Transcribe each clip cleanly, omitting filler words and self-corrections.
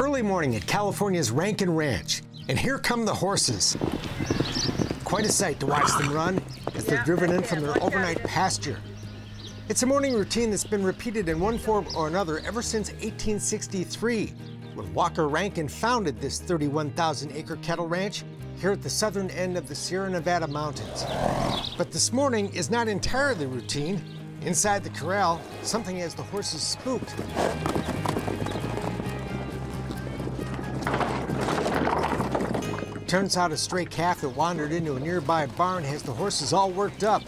early morning at California's Rankin Ranch, and here come the horses. Quite a sight to watch them run as they're driven in from their overnight pasture. It's a morning routine that's been repeated in one form or another ever since 1863, when Walker Rankin founded this 31,000-acre cattle ranch here at the southern end of the Sierra Nevada mountains. But this morning is not entirely routine. Inside the corral, something has the horses spooked. Turns out a stray calf that wandered into a nearby barn has the horses all worked up.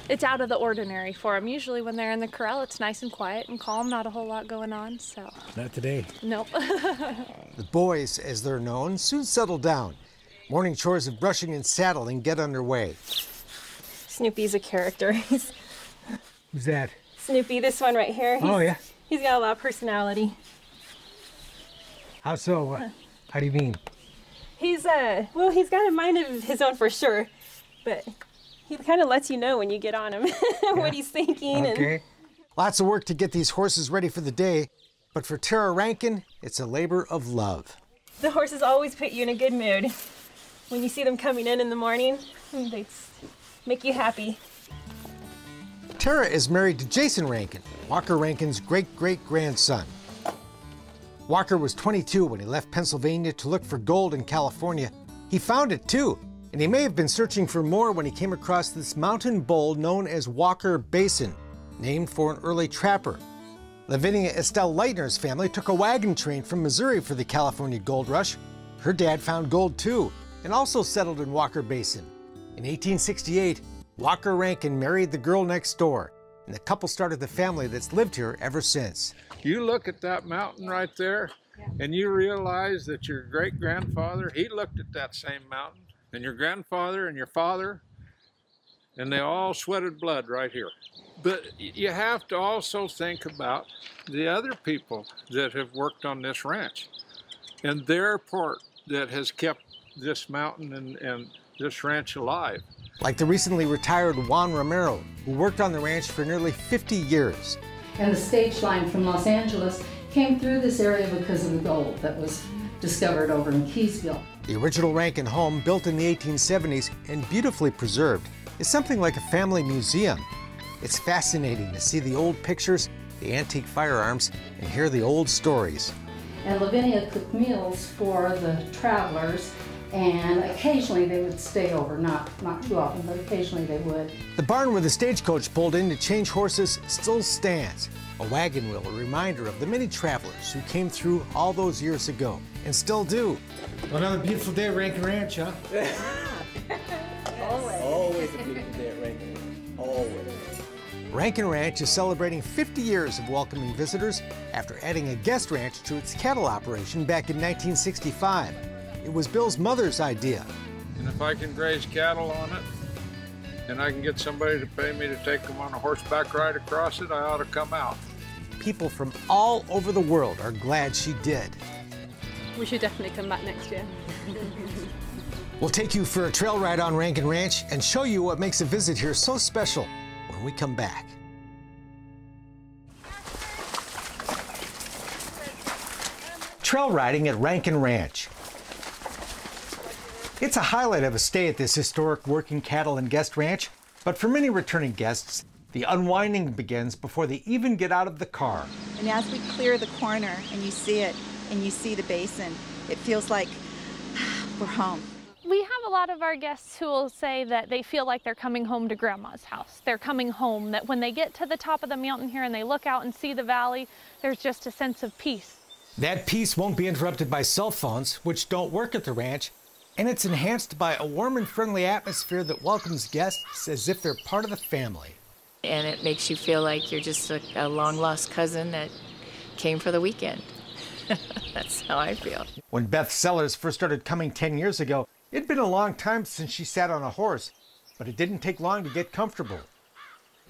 It's out of the ordinary for them. Usually when they're in the corral, it's nice and quiet and calm, not a whole lot going on, so. Not today. Nope. The boys, as they're known, soon settle down. Morning chores of brushing and saddling get underway. Snoopy's a character. Who's that? Snoopy, this one right here. Oh, yeah? He's got a lot of personality. How so? How do you mean? He's, well, he's got a mind of his own for sure, but he kind of lets you know when you get on him what he's thinking. Okay. And... Lots of work to get these horses ready for the day, but for Tara Rankin, it's a labor of love. The horses always put you in a good mood. When you see them coming in the morning, they make you happy. Tara is married to Jason Rankin, Walker Rankin's great-great-grandson. Walker was 22 when he left Pennsylvania to look for gold in California. He found it too, and he may have been searching for more when he came across this mountain bowl known as Walker Basin, named for an early trapper. Lavinia Estelle Leitner's family took a wagon train from Missouri for the California gold rush. Her dad found gold too, and also settled in Walker Basin. In 1868, Walker Rankin married the girl next door, and the couple started the family that's lived here ever since. You look at that mountain right there, and you realize that your great-grandfather, he looked at that same mountain, and your grandfather and your father, and they all sweated blood right here. But you have to also think about the other people that have worked on this ranch and their part that has kept this mountain and this ranch alive. Like the recently retired Juan Romero, who worked on the ranch for nearly 50 years. And the stage line from Los Angeles came through this area because of the gold that was discovered over in Keysville. The original Rankin home, built in the 1870s and beautifully preserved, is something like a family museum. It's fascinating to see the old pictures, the antique firearms, and hear the old stories. And Lavinia cooked meals for the travelers, and occasionally they would stay over, not too often, but occasionally they would. The barn where the stagecoach pulled in to change horses still stands. A wagon wheel, a reminder of the many travelers who came through all those years ago, and still do. Well, another beautiful day at Rankin Ranch, huh? Always. Always a beautiful day at Rankin Ranch. Always. Rankin Ranch is celebrating 50 years of welcoming visitors after adding a guest ranch to its cattle operation back in 1965. It was Bill's mother's idea. And if I can graze cattle on it, and I can get somebody to pay me to take them on a horseback ride across it, I ought to come out. People from all over the world are glad she did. We should definitely come back next year. We'll take you for a trail ride on Rankin Ranch and show you what makes a visit here so special when we come back. Trail riding at Rankin Ranch. It's a highlight of a stay at this historic working cattle and guest ranch, but for many returning guests, the unwinding begins before they even get out of the car. And as we clear the corner and you see it and you see the basin, it feels like we're home. We have a lot of our guests who will say that they feel like they're coming home to Grandma's house. They're coming home, that when they get to the top of the mountain here and they look out and see the valley, there's just a sense of peace. That peace won't be interrupted by cell phones, which don't work at the ranch, and it's enhanced by a warm and friendly atmosphere that welcomes guests as if they're part of the family. And it makes you feel like you're just a long-lost cousin that came for the weekend. That's how I feel. When Beth Sellers first started coming 10 years ago, it'd been a long time since she sat on a horse, but it didn't take long to get comfortable.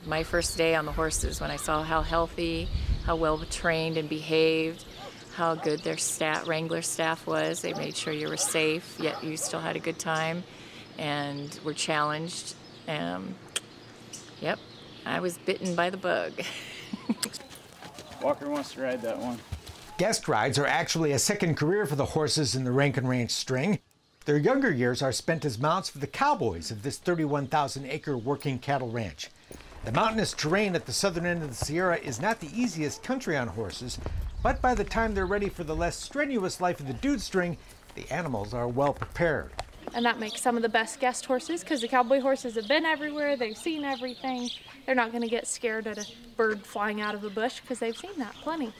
My first day on the horses, when I saw how healthy, how well trained and behaved, how good their wrangler staff was. They made sure you were safe, yet you still had a good time and were challenged. Yep, I was bitten by the bug. Walker wants to ride that one. Guest rides are actually a second career for the horses in the Rankin Ranch string. Their younger years are spent as mounts for the cowboys of this 31,000-acre working cattle ranch. The mountainous terrain at the southern end of the Sierra is not the easiest country on horses, but by the time they're ready for the less strenuous life of the dude string, the animals are well prepared. And that makes some of the best guest horses, because the cowboy horses have been everywhere, they've seen everything. They're not going to get scared at a bird flying out of a bush, because they've seen that plenty.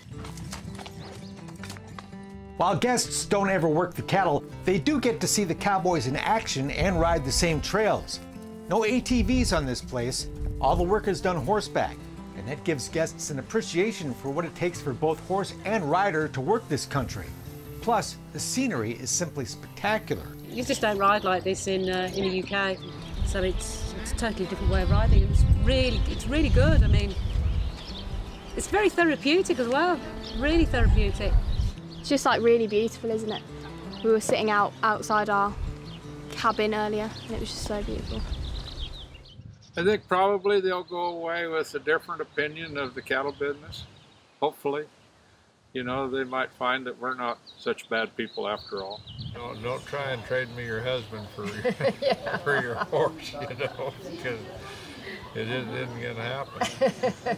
While guests don't ever work the cattle, they do get to see the cowboys in action and ride the same trails. No ATVs on this place. All the work is done horseback, and that gives guests an appreciation for what it takes for both horse and rider to work this country. Plus, the scenery is simply spectacular. You just don't ride like this in the UK, so it's a totally different way of riding. It's really good. I mean, it's very therapeutic as well. Really therapeutic. It's just like really beautiful, isn't it? We were sitting outside our cabin earlier, and it was just so beautiful. I think probably they'll go away with a different opinion of the cattle business, hopefully. You know, they might find that we're not such bad people after all. Don't try and trade me your husband for, for your horse, you know, because it isn't going to happen.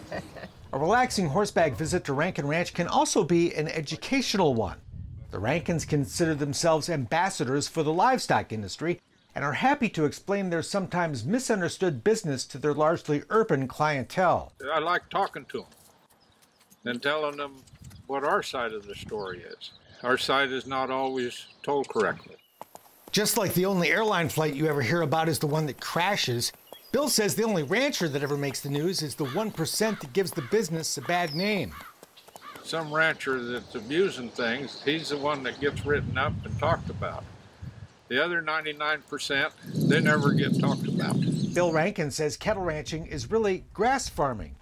A relaxing horseback visit to Rankin Ranch can also be an educational one. The Rankins consider themselves ambassadors for the livestock industry and are happy to explain their sometimes misunderstood business to their largely urban clientele. I like talking to them and telling them what our side of the story is. Our side is not always told correctly. Just like the only airline flight you ever hear about is the one that crashes, Bill says the only rancher that ever makes the news is the 1% that gives the business a bad name. Some rancher that's abusing things, he's the one that gets written up and talked about. The other 99%, they never get talked about. Bill Rankin says cattle ranching is really grass farming.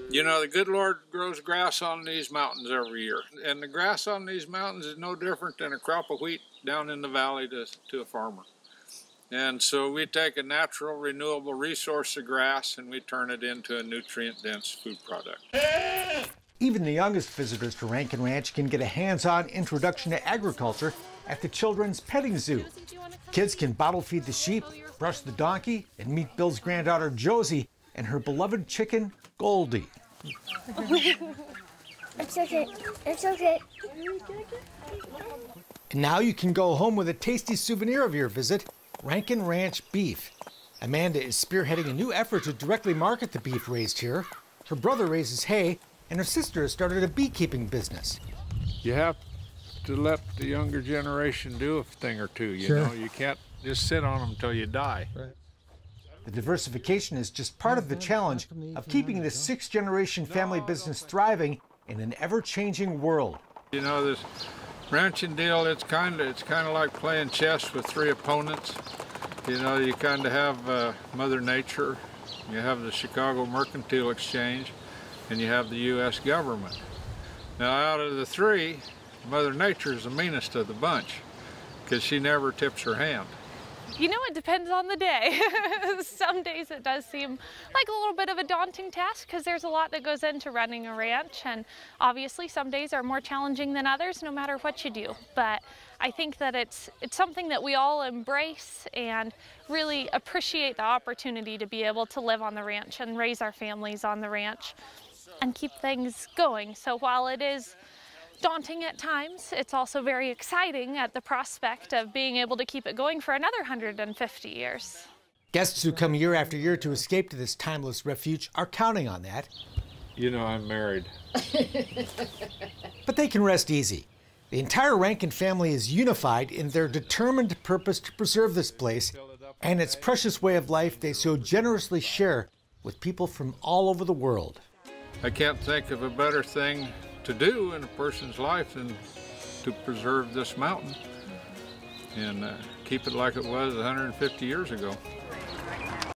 You know, the good Lord grows grass on these mountains every year. And the grass on these mountains is no different than a crop of wheat down in the valley to a farmer. And so we take a natural, renewable resource of grass and we turn it into a nutrient-dense food product. Even the youngest visitors to Rankin Ranch can get a hands-on introduction to agriculture at the children's petting zoo. Kids can bottle feed the sheep, brush the donkey, and meet Bill's granddaughter Josie and her beloved chicken, Goldie. It's okay. It's okay. And now you can go home with a tasty souvenir of your visit, Rankin Ranch beef. Amanda is spearheading a new effort to directly market the beef raised here. Her brother raises hay, and her sister has started a beekeeping business. You have to let the younger generation do a thing or two, you know? You can't just sit on them until you die. Right. The diversification is just part of the challenge of keeping this sixth-generation family business thriving in an ever-changing world. You know, this ranching deal, it's kind of like playing chess with three opponents. You know, you kind of have Mother Nature, you have the Chicago Mercantile Exchange, and you have the U.S. government. Now, out of the three, Mother Nature is the meanest of the bunch because she never tips her hand. You know, it depends on the day. Some days it does seem like a little bit of a daunting task because there's a lot that goes into running a ranch, and obviously some days are more challenging than others no matter what you do. But I think that it's something that we all embrace and really appreciate the opportunity to be able to live on the ranch and raise our families on the ranch and keep things going. So while it is daunting at times, it's also very exciting at the prospect of being able to keep it going for another 150 years. Guests who come year after year to escape to this timeless refuge are counting on that. You know, I'm married. But they can rest easy. The entire Rankin family is unified in their determined purpose to preserve this place and its precious way of life they so generously share with people from all over the world. I can't think of a better thing to do in a person's life than to preserve this mountain and keep it like it was 150 years ago.